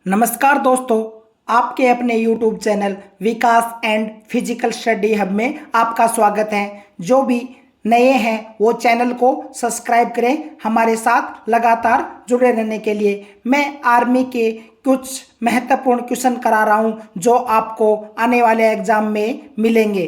नमस्कार दोस्तों, आपके अपने YouTube channel Vikas and physical study hub में आपका स्वागत है। जो भी नए हैं वो चैनल को सब्सक्राइब करें। हमारे साथ लगातार जुड़े रहने के लिए मैं आर्मी के कुछ महत्वपूर्ण क्वेश्चन करा रहा हूं जो आपको आने वाले एग्जाम में मिलेंगे।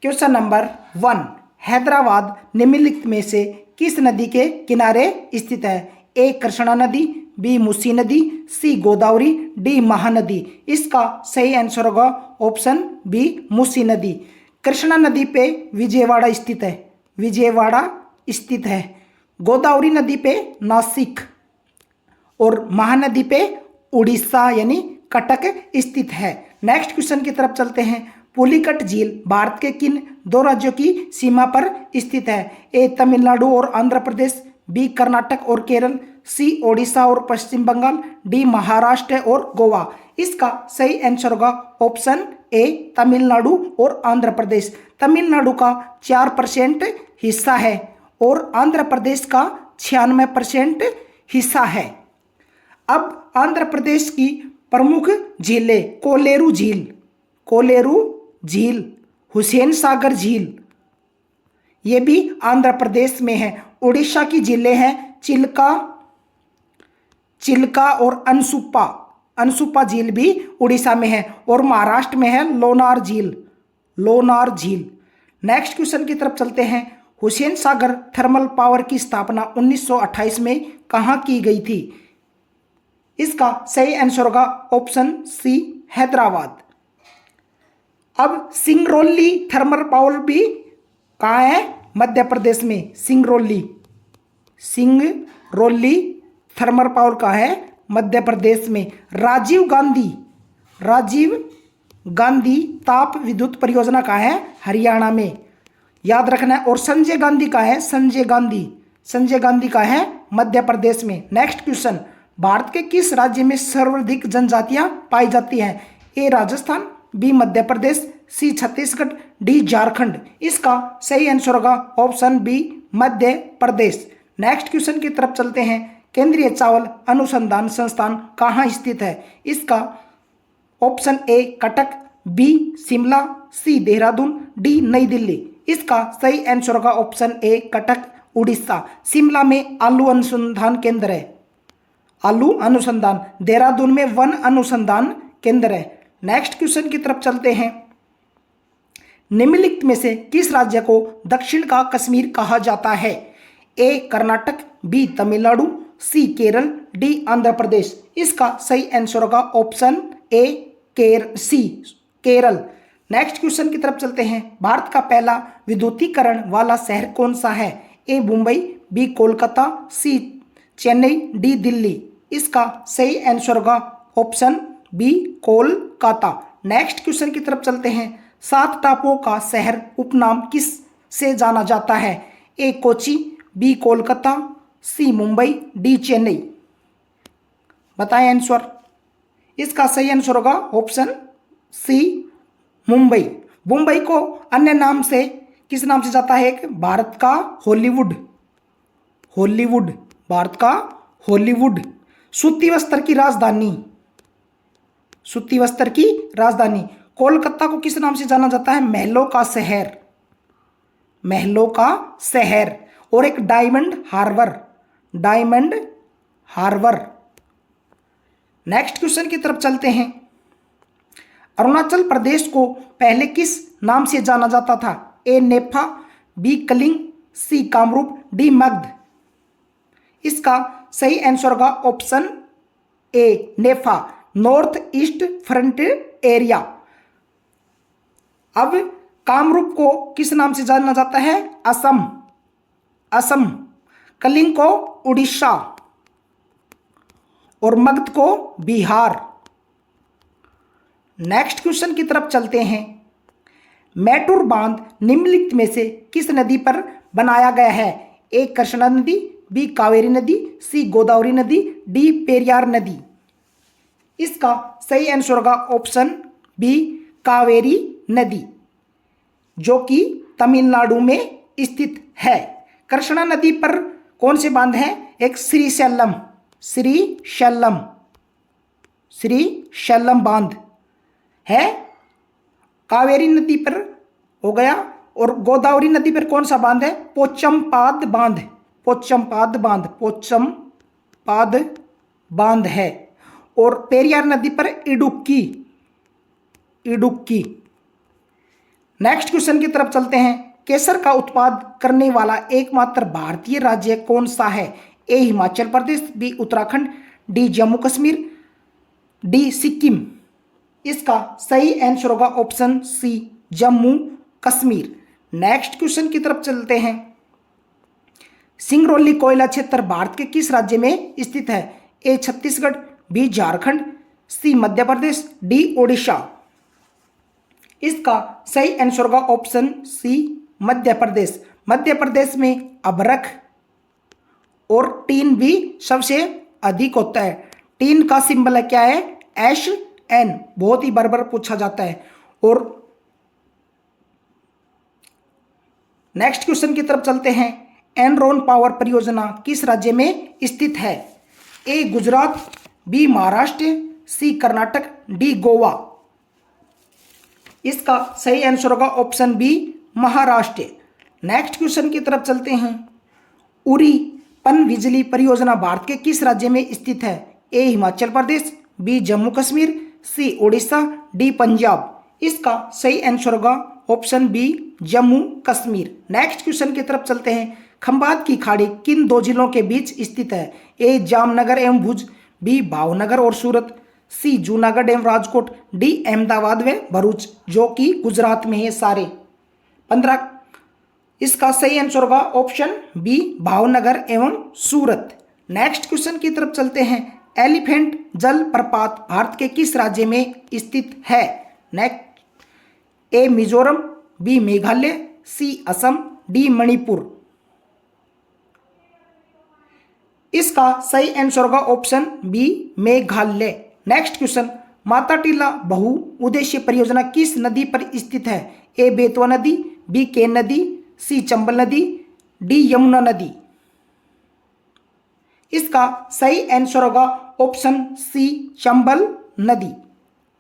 क्वेश्चन नंबर 1, हैदराबाद निम्नलिखित में से किस नदी के किनारे स्थित है? ए कृष्णा नदी, बी मूसी नदी, सी गोदावरी, डी महानदी। इसका सही आंसर होगा ऑप्शन बी मूसी नदी। कृष्णा नदी पे विजयवाड़ा स्थित है, विजयवाड़ा स्थित है। गोदावरी नदी पे नासिक और महानदी पे उड़ीसा यानी कटक स्थित है। नेक्स्ट क्वेश्चन की तरफ चलते हैं। पुलिकट झील भारत के किन दो राज्यों की सीमा पर स्थित है? ए तमिलनाडु और आंध्र प्रदेश, बी कर्नाटक और केरल, सी ओडिशा और पश्चिम बंगाल, डी महाराष्ट्र और गोवा। इसका सही आंसर होगा ऑप्शन ए तमिलनाडु और आंध्र प्रदेश। तमिलनाडु का 4% हिस्सा है और आंध्र प्रदेश का 96% हिस्सा है। अब आंध्र प्रदेश की प्रमुख झीलें कोलेरू झील, कोलेरू झील, हुसैन सागर झील, ये भी आंध्र प्रदेश में है। उड़ीसा की झीलें हैं चिल्का, चिल्का और अनसुप्पा, अनसुप्पा झील भी उड़ीसा में है। और महाराष्ट्र में है लोनार झील, लोनार झील। नेक्स्ट क्वेश्चन की तरफ चलते हैं। हुसैन सागर थर्मल पावर की स्थापना 1928 में कहाँ की गई थी? इसका सही आंसर होगा ऑप्शन सी हैदराबाद। अब सिंगरौली थर्मल पावर भी कहाँ है? मध्य प्रदेश में। सिंगरौली, सिंगरौली थर्मल पावर का है मध्य प्रदेश में। राजीव गांधी, राजीव गांधी ताप विद्युत परियोजना का है हरियाणा में, याद रखना है। और संजय गांधी का है, संजय गांधी, संजय गांधी का है मध्य प्रदेश में। नेक्स्ट क्वेश्चन, भारत के किस राज्य में सर्वाधिक जनजातियां पाई जाती हैं? ए राजस्थान, बी मध्य प्रदेश, सी छत्तीसगढ़, डी झारखंड। इसका सही आंसर होगा option B Madhya Pradesh. Next question की तरफ चलते हैं। केंद्रीय चावल अनुसंधान संस्थान कहाँ स्थित है? इसका option A Cuttack, B Shimla, C Dehradun, D Nai Delhi. इसका सही आंसर होगा ऑप्शन ए कटक उड़ीसा। शिमला में आलू अनुसंधान केंद्र है, आलू अनुसंधान। देहरादून में वन अनुसंधान केंद्र है। नेक्स्ट क्वेश्चन की तरफ चलते हैं। निम्नलिखित में से किस राज्य को दक्षिण का कश्मीर कहा जाता है? A Karnataka, B Tamil Nadu, C Kerala, D Andhra Pradesh. इसका सही आंसर होगा option A C Kerala. Next question की तरफ चलते हैं। भारत का पहला विद्युतीकरण वाला शहर कौन सा है? A Mumbai, B Kolkata, C Chennai, D Delhi. इसका सही आंसर होगा option B Kolkata. Next question की तरफ चलते हैं। 7 टापुओं का शहर उपनाम किस से जाना जाता है? ए कोची, बी कोलकाता, सी मुंबई, डी चेन्नई। बताएं आंसर। इसका सही आंसर होगा ऑप्शन सी मुंबई। मुंबई को अन्य नाम से किस नाम से जाता है? एक भारत का हॉलीवुड, हॉलीवुड, भारत का हॉलीवुड। सूती वस्त्र की राजधानी, सूती वस्त्र की राजधानी। कोलकाता को किस नाम से जाना जाता है? महलों का शहर, महलों का शहर। और एक Diamond Harbour, Diamond Harbour. Next question की तरफ चलते हैं। अरुणाचल प्रदेश को पहले किस नाम से जाना जाता था? ए नेफा, बी कलिंग, सी कामरूप, डी मगध। इसका सही आंसर होगा ऑप्शन ए नेफा, नॉर्थ ईस्ट फ्रंटियर एरिया। अब कामरूप को किस नाम से जाना जाता है? असम, असम। कलिंग को उड़ीसा और मगध को बिहार। नेक्स्ट क्वेश्चन की तरफ चलते हैं। मैटूर बांध निम्नलिखित में से किस नदी पर बनाया गया है? ए कृष्णा नदी, बी कावेरी नदी, सी गोदावरी नदी, डी पेरियार नदी। इसका सही आंसर होगा ऑप्शन बी कावेरी नदी, जो कि तमिलनाडु में स्थित है। कृष्णा नदी पर कौन से बांध हैं? एक श्रीशैलम, श्रीशैलम। श्री शैलम बांध है कावेरी नदी पर हो गया। और गोदावरी नदी पर कौन सा बांध है? पोचमपाद बांध, पोचमपाद बांध, पोचमपाद बांध है। और पेरियार नदी पर इडुक्की, इडुक्की। नेक्स्ट क्वेश्चन की तरफ चलते हैं। केसर का उत्पाद करने वाला एकमात्र भारतीय राज्य कौन सा है? A Himachal Pradesh, B Uttarakhand, D Jammu Kashmir, D Sikkim. इसका सही आंसर होगा option C Jammu Kashmir. Next question की तरफ चलते हैं। सिंगरौली कोयला क्षेत्र भारत के किस राज्य में स्थित है? ए छत्तीसगढ़, बी झारखंड, सी मध्य प्रदेश, डी ओडिशा। इसका सही आंसर होगा ऑप्शन सी मध्य प्रदेश। मध्य प्रदेश में अभ्रक और टीन भी सबसे अधिक होता है। टीन का सिंबल है क्या है? एश एन, बहुत ही बार बार पूछा जाता है। और नेक्स्ट क्वेश्चन की तरफ चलते हैं। एनरॉन पावर परियोजना किस राज्य में स्थित है? A Gujarat, B Maharashtra, C Karnataka, D Goa. इसका सही आंसर होगा option B Maharashtra. Next question की तरफ चलते हैं। उरी पन बिजली परियोजना भारत के किस राज्य में स्थित है? A Himachal Pradesh, B Jammu Kashmir, C Orissa, D Punjab. इसका सही आंसर होगा option B Jammu Kashmir. Next question की तरफ चलते हैं। खंबात की खाड़ी किन दो जिलों के बीच स्थित है? ए जामनगर एवं भुज, बी भावनगर और सूरत, सी जूनागढ़ एवं राजकोट, डी अहमदाबाद व भरूच, जो कि गुजरात में है सारे 15। इसका सही आंसर होगा ऑप्शन बी भावनगर एवं सूरत। नेक्स्ट क्वेश्चन की तरफ चलते हैं। एलिफेंट जल प्रपात भारत के किस राज्य में स्थित है? Next A Mizoram, B Meghalaya, C Assam, D Manipur. इसका सही आंसर होगा option B Meghalaya. Next question. Mata Tila बहु उद्देश्य परियोजना किस नदी पर स्थित है? ए बेतवा नदी, बी केन नदी, सी चंबल नदी, डी यमुना नदी। इसका सही आंसर होगा ऑप्शन सी चंबल नदी।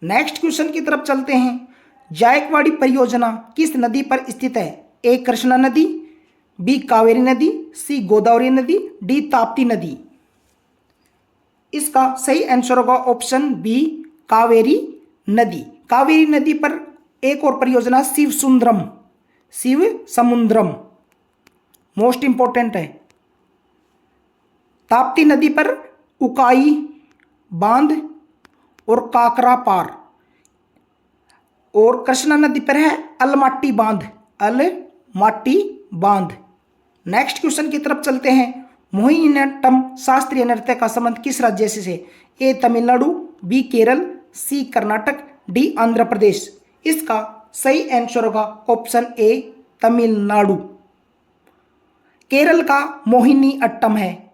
नेक्स्ट क्वेश्चन की तरफ चलते हैं। जायकवाड़ी परियोजना किस नदी पर स्थित है? ए कृष्णा नदी, बी कावेरी नदी, सी गोदावरी नदी, डी ताप्ती नदी। इसका सही आंसर होगा ऑप्शन बी कावेरी नदी। कावेरी नदी पर एक और परियोजना शिव सुंदरम, शिव समुद्रम मोस्ट इंपॉर्टेंट है। ताप्ती नदी पर उकाई बांध और काकरा पार। और कृष्णा नदी पर है अलमाटी बांध, अलमाटी बांध। नेक्स्ट क्वेश्चन की तरफ चलते हैं। मोहिनीअट्टम शास्त्रीय नृत्य का संबंध किस राज्य से है? ए तमिलनाडु, बी केरल, सी कर्नाटक, डी आंध्र प्रदेश। इसका सही आंसर होगा ऑप्शन ए तमिलनाडु। केरल का मोहिनी अट्टम है,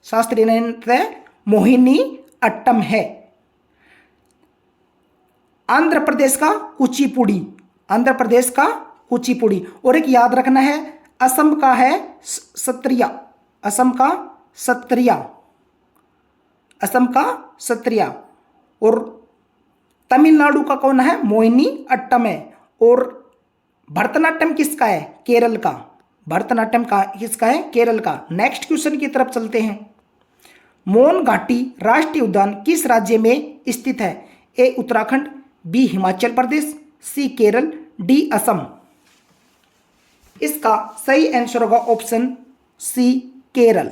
शास्त्रीय नृत्य मोहिनी अट्टम है। आंध्र प्रदेश का कुचिपुड़ी, आंध्र प्रदेश का कुचिपुड़ी। और एक याद रखना है, असम का है सत्रिया, असम का सत्रिया, असम का सत्रिया। और तमिलनाडु का कौन है? मोहिनी अट्टम है। और भरतनाट्यम किसका है? केरल का। भरतनाट्यम का किसका है? केरल का। नेक्स्ट क्वेश्चन की तरफ चलते हैं। मौन घाटी राष्ट्रीय उद्यान किस राज्य में स्थित है? A Uttarakhand, B Himachal Pradesh, C Kerala, D Assam. इसका सही आंसर होगा ऑप्शन सी केरल।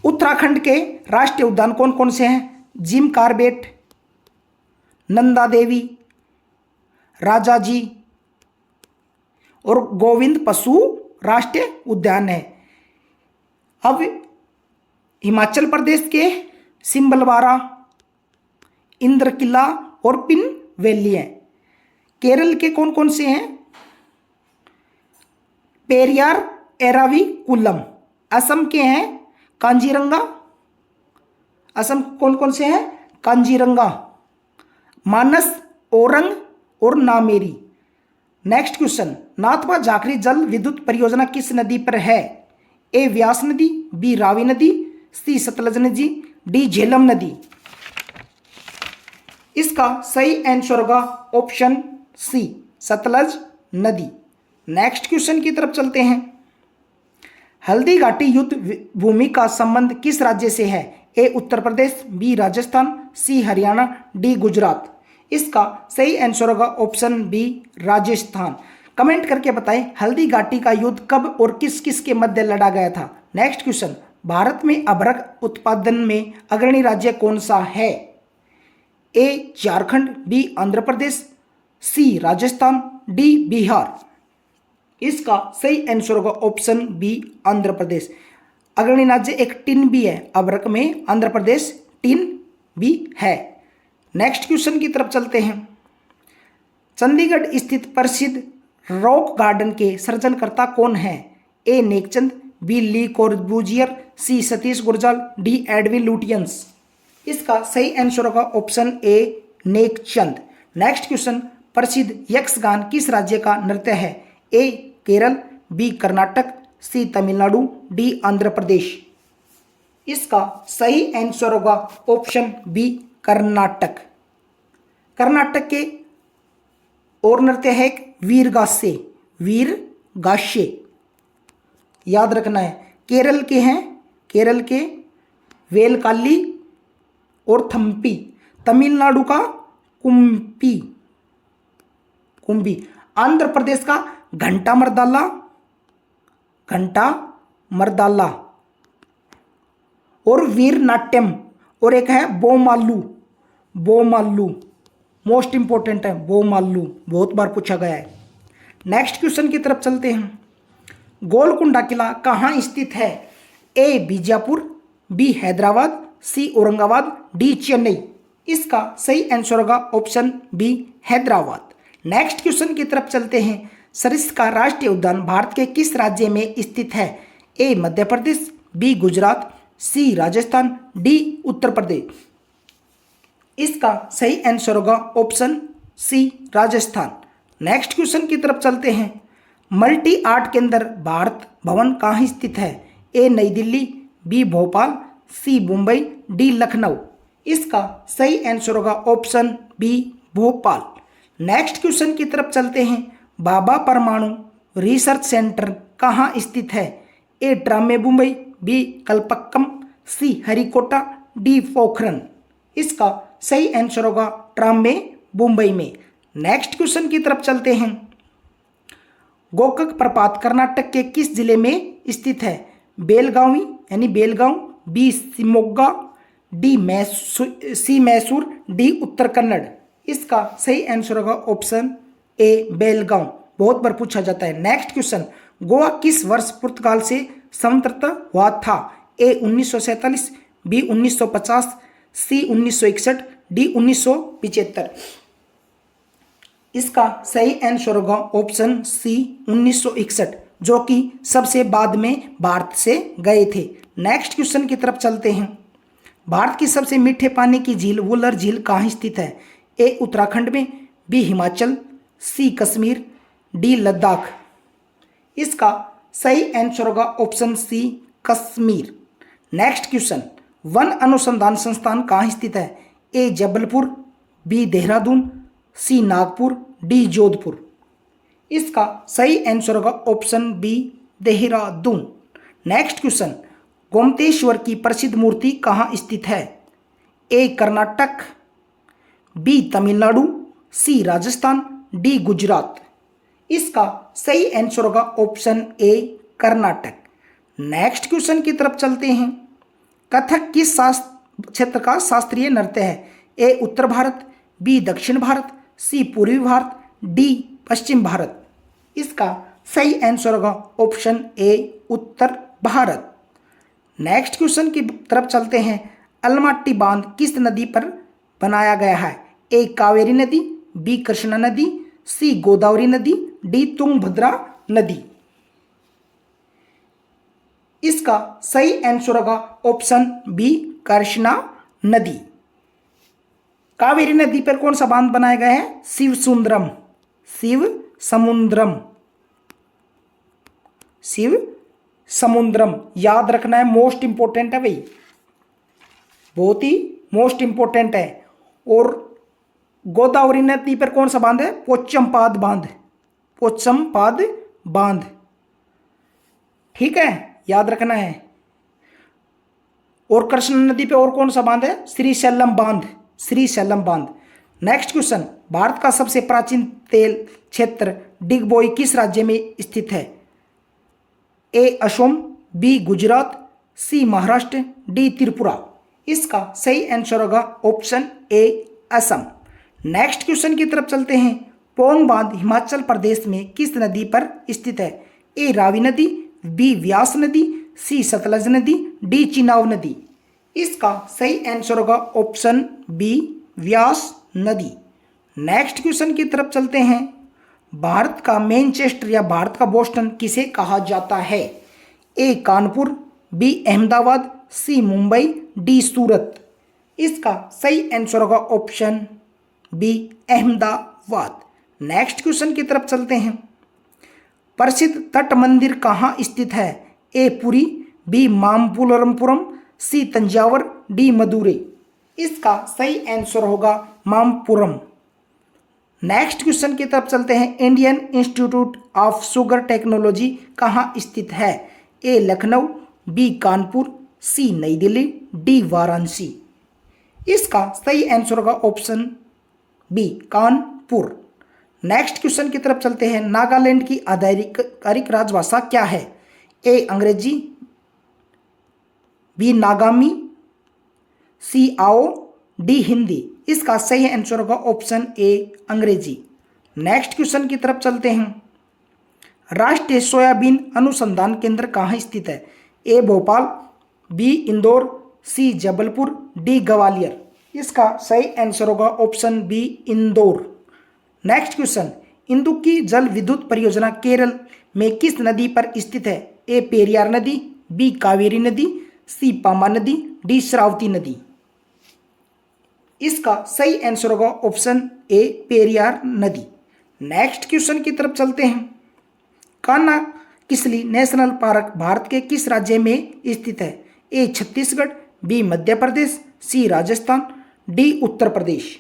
उत्तराखंड के राष्ट्रीय उद्यान कौन कौन से हैं? जिम कार्बेट, नंदा देवी, राजाजी और गोविंद पशु राष्ट्रीय उद्यान है। अब हिमाचल प्रदेश के सिम्बलवारा, इंद्र किला और पिन वैली है। केरल के कौन कौन से हैं? पेरियार, एराविकुलम। असम के हैं कांजीरंगा, असम कौन कौन से हैं? कांजीरंगा, मानस, ओरंग और नामेरी। Next question. नाथपा झाकरी जल विद्युत परियोजना किस नदी पर है? ए व्यास नदी, बी रावी नदी, सी सतलज नदी, डी झेलम नदी। इसका सही आंसर होगा ऑप्शन सी सतलज नदी। नेक्स्ट क्वेश्चन की तरफ चलते हैं। हल्दी घाटी युद्ध भूमि का संबंध किस राज्य से है? ए उत्तर प्रदेश, बी राजस्थान, सी हरियाणा, डी गुजरात। इसका सही आंसर होगा ऑप्शन बी राजस्थान। कमेंट करके बताएं हल्दी घाटी का युद्ध कब और किस किस के मध्य लड़ा गया था। नेक्स्ट क्वेश्चन, भारत में अभ्रक उत्पादन में अग्रणी राज्य कौन सा है? ए झारखंड, बी आंध्र प्रदेश, सी राजस्थान, डी बिहार। इसका सही आंसर होगा ऑप्शन बी आंध्र प्रदेश। अग्रणी राज्य एक टिन भी है, अभ्रक में आंध्र प्रदेश टिन भी है। नेक्स्ट क्वेश्चन की तरफ चलते हैं। चंडीगढ़ स्थित प्रसिद्ध रॉक गार्डन के सृजनकर्ता कौन है? ए नेकचंद, बी ली कॉर्बूजियर, सी सतीश गुरजाल, डी एडविन लुटियंस। इसका सही आंसर होगा ऑप्शन ए नेकचंद। नेक्स्ट क्वेश्चन, प्रसिद्ध यक्षगान किस राज्य का नृत्य है? ए केरल, बी कर्नाटक, सी तमिलनाडु, डी आंध्र प्रदेश। इसका सही आंसर होगा ऑप्शन बी कर्नाटक। कर्नाटक के और नृत्य है एक वीरगासे, वीरगासे याद रखना है। केरल के हैं, केरल के वेलकाली और थम्पी। तमिलनाडु का कुम्पी, कुंभी। आंध्र प्रदेश का घंटा मर्दाला, घंटा मर्दाला और वीर नाट्यम। और एक है बोमालू, बोमालू मोस्ट इंपॉर्टेंट है बोमालू, बहुत बार पूछा गया है। नेक्स्ट क्वेश्चन की तरफ चलते हैं। गोलकुंडा किला कहाँ स्थित है? A Bijapur, B Hyderabad, C Aurangabad, D Chennai. इसका सही आंसर होगा option B Hyderabad. Next question की तरफ चलते हैं। सरिस्का राष्ट्रीय उद्यान भारत के किस राज्य में स्थित है? A Madhya Pradesh, B Gujarat, C Rajasthan, D Uttar Pradesh. इसका सही आंसर होगा option C Rajasthan. Next question की तरफ चलते हैं। मल्टी आर्ट केंद्र भारत भवन कहाँ स्थित है? A Nai Delhi, B Bhopal, C Mumbai, D Lucknow. इसका सही आंसर होगा option B Bhopal. Next question की तरफ चलते हैं। भाभा परमाणु रिसर्च सेंटर कहाँ स्थित है? ए ट्रामे मुंबई, बी कलपक्कम, सी हरिकोटा, डी पोखरन। इसका सही आंसर होगा ट्रामे मुंबई में। नेक्स्ट क्वेश्चन की तरफ चलते हैं। गोकक प्रपात कर्नाटक के किस जिले में स्थित है? बेलगावी यानी Belgaum, B Shimoga, D C Mysore, D Uttara Kannada. इसका सही आंसर होगा ऑप्शन ए बेलगांव, बहुत बार पूछा जाता है। नेक्स्ट क्वेश्चन, गोवा किस वर्ष पुर्तगाल से स्वतंत्र हुआ था? ए 1947, बी 1950, सी 1961, डी 1975। इसका सही आंसर होगा ऑप्शन सी 1961, जो कि सबसे बाद में भारत से गए थे। नेक्स्ट क्वेश्चन की तरफ चलते हैं। भारत की सबसे मीठे पानी की झील वुलर झील कहाँ स्थित है? ए उत्तराखंड में, B Himachal, C Kashmir, D Ladakh. इसका सही आंसर होगा option C Kashmir. Next question, वन अनुसंधान संस्थान कहाँ स्थित है? A Jabalpur, B Dehradun, C Nagpur, D Jodhpur. इसका सही आंसर होगा option B Dehradun. Next question, Gomateshwara की प्रसिद्ध मूर्ति कहाँ स्थित है? A Karnataka, B Tamil Nadu, C Rajasthan, D Gujarat. इसका सही आंसर होगा option A Karnataka. Next question की तरफ चलते हैं। कथक किस क्षेत्र का शास्त्रीय नृत्य है? ए उत्तर भारत, बी दक्षिण भारत, सी पूर्वी भारत, डी पश्चिम भारत। इसका सही आंसर होगा ऑप्शन ए उत्तर भारत। नेक्स्ट क्वेश्चन की तरफ चलते हैं। अलमाटी बांध किस नदी पर बनाया गया है? ए कावेरी नदी, बी कृष्णा नदी, सी गोदावरी नदी, डी तुंगभद्रा नदी। इसका सही आंसर होगा ऑप्शन बी कृष्णा नदी। कावेरी नदी पर कौन सा बांध बनाया गया है? शिव सुंदरम, शिव समुद्रम, शिव समुद्रम, याद रखना है, मोस्ट इंपॉर्टेंट है भाई, बहुत ही मोस्ट इंपॉर्टेंट है। और गोदावरी नदी पर कौन सा बांध है? पोचमपाद बांध, पोचमपाद बांध, ठीक है, याद रखना है। और कृष्णा नदी पे और कौन सा बांध है? श्रीशैलम बांध, श्रीशैलम बांध। नेक्स्ट क्वेश्चन, भारत का सबसे प्राचीन तेल क्षेत्र डिगबोई किस राज्य में स्थित है? ए असम, बी गुजरात, सी महाराष्ट्र, डी त्रिपुरा। इसका सही आंसर होगा ऑप्शन ए असम। नेक्स्ट क्वेश्चन की तरफ चलते हैं। पोंग बांध हिमाचल प्रदेश में किस नदी पर स्थित है? ए रावी नदी, बी व्यास नदी, सी सतलज नदी, डी चिनाब नदी। इसका सही आंसर होगा ऑप्शन बी व्यास नदी। नेक्स्ट क्वेश्चन की तरफ चलते हैं। भारत का मैनचेस्टर या भारत का बोस्टन किसे कहा जाता है? A Kanpur, B Ahmedabad, C Mumbai, D Surat. इसका सही आंसर होगा option B Ahmedabad. Next question की तरफ चलते हैं। प्रसिद्ध तट मंदिर कहाँ स्थित है? ए पुरी, बी मामपुरमपुरम, सी तंजावर, डी मदुरई। इसका सही आंसर होगा मामपुरम। नेक्स्ट क्वेश्चन की तरफ चलते हैं। Indian institute of sugar technology कहाँ स्थित है? A Lucknow, B Kanpur, C New Delhi, D Varanasi. इसका सही आंसर होगा option B Kanpur. Next question की तरफ चलते हैं। नागालैंड की आधिकारिक राजभाषा क्या है? ए अंग्रेजी, बी नागामी, सी आओ, डी हिंदी। इसका सही आंसर होगा ऑप्शन ए अंग्रेजी। नेक्स्ट क्वेश्चन की तरफ चलते हैं। राष्ट्रीय सोयाबीन अनुसंधान केंद्र कहाँ स्थित है? A Bhopal, B Indore, C Jabalpur, D Gwalior. इसका सही आंसर होगा option B Indore. Next question. Idukki जल विद्युत परियोजना केरल में किस नदी पर स्थित है? ए पेरियार नदी, बी कावेरी नदी, सी पामा नदी, डी श्रावती नदी। इसका सही आंसर होगा ऑप्शन ए पेरियार नदी। नेक्स्ट क्वेश्चन की तरफ चलते हैं। कान्हा किसली नेशनल पार्क भारत के किस राज्य में स्थित है? ए छत्तीसगढ़, बी मध्य प्रदेश, सी राजस्थान, डी उत्तर प्रदेश।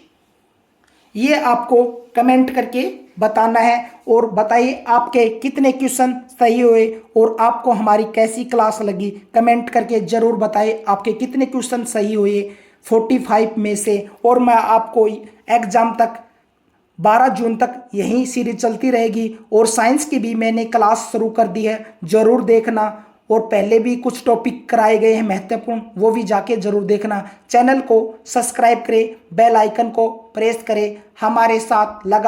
ये आपको कमेंट करके बताना है और बताइए आपके कितने क्वेश्चन सही हुए और आपको हमारी कैसी क्लास लगी। कमेंट करके ज़रूर बताइए आपके कितने क्वेश्चन सही हुए 45 में से। और मैं आपको एग्ज़ाम तक 12 जून तक यही सीरीज चलती रहेगी। और साइंस की भी मैंने क्लास शुरू कर दी है, ज़रूर देखना। और पहले भी कुछ टॉपिक कराए गए हैं महत्वपूर्ण, वो भी जाके ज़रूर देखना। चैनल को सब्सक्राइब करें, बेल आइकन को प्रेस करें, हमारे साथ लगा